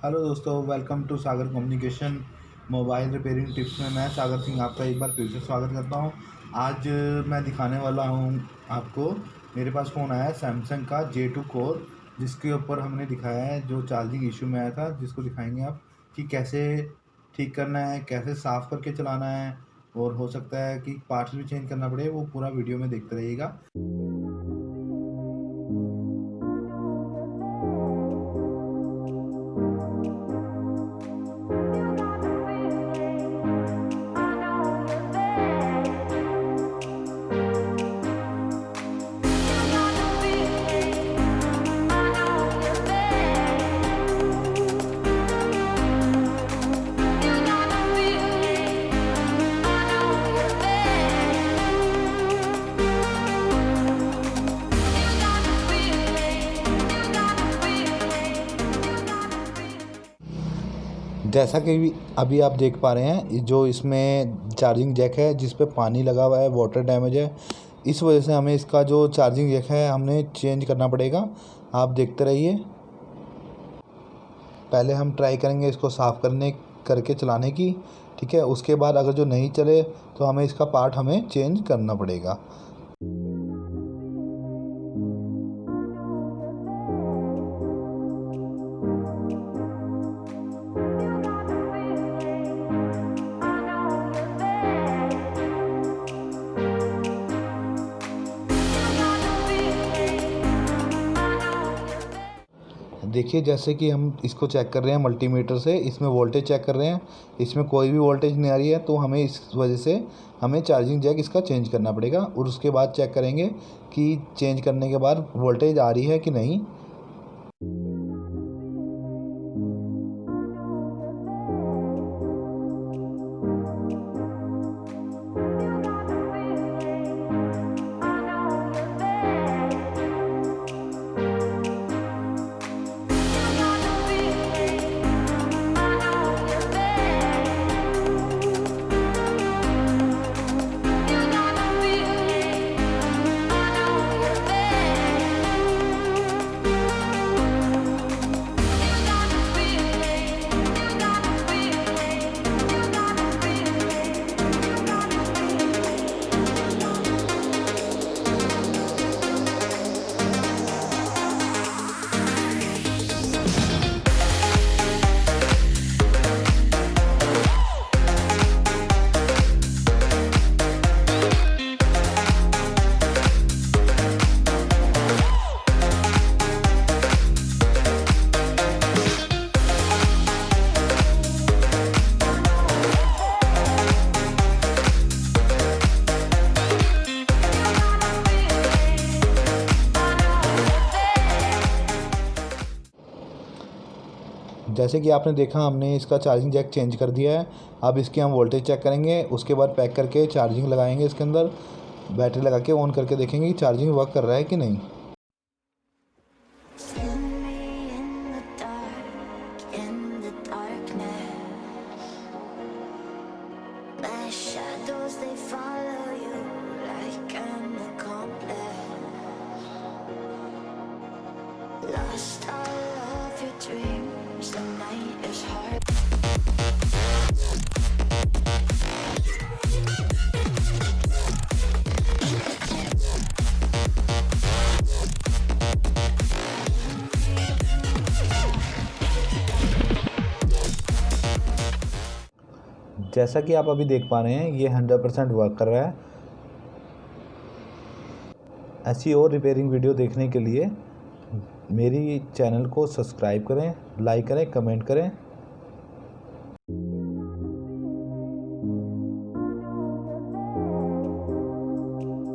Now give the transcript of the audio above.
Hello दोस्तों, welcome to Sagar communication mobile repairing tips में मैं सागर सिंह आपका एक बार फिर से स्वागत करता हूं। आज मैं दिखाने वाला हूं आपको, मेरे पास फ़ोन आया है सैमसंग का J2 कोर, जिसके ऊपर हमने दिखाया है जो चार्जिंग इशू में आया था, जिसको दिखाएंगे आप कि कैसे ठीक करना है, कैसे साफ़ करके चलाना है, और हो सकता है कि पार्ट्स भी चेंज करना पड़े। वो पूरा वीडियो में देखते रहिएगा। जैसा कि अभी आप देख पा रहे हैं, जो इसमें चार्जिंग जैक है जिस पे पानी लगा हुआ है, वाटर डैमेज है। इस वजह से हमें इसका जो चार्जिंग जैक है हमने चेंज करना पड़ेगा। आप देखते रहिए। पहले हम ट्राई करेंगे इसको साफ़ करके चलाने की, ठीक है। उसके बाद अगर जो नहीं चले तो हमें इसका पार्ट चेंज करना पड़ेगा। देखिए, जैसे कि हम इसको चेक कर रहे हैं मल्टीमीटर से, इसमें वोल्टेज चेक कर रहे हैं, इसमें कोई भी वोल्टेज नहीं आ रही है, तो हमें इस वजह से हमें चार्जिंग जैक इसका चेंज करना पड़ेगा। और उसके बाद चेक करेंगे कि चेंज करने के बाद वोल्टेज आ रही है कि नहीं। जैसे कि आपने देखा, हमने इसका चार्जिंग जैक चेंज कर दिया है। अब इसकी हम वोल्टेज चेक करेंगे, उसके बाद पैक करके चार्जिंग लगाएंगे। इसके अंदर बैटरी लगा के ऑन करके देखेंगे कि चार्जिंग वर्क कर रहा है कि नहीं। Lost all of your dreams, the night is hard. जैसा कि आप अभी देख पा रहे हैं, ये 100% वर्क कर रहा है। ऐसी और रिपेयरिंग वीडियो देखने के लिए मेरी चैनल को सब्सक्राइब करें, लाइक करें, कमेंट करें।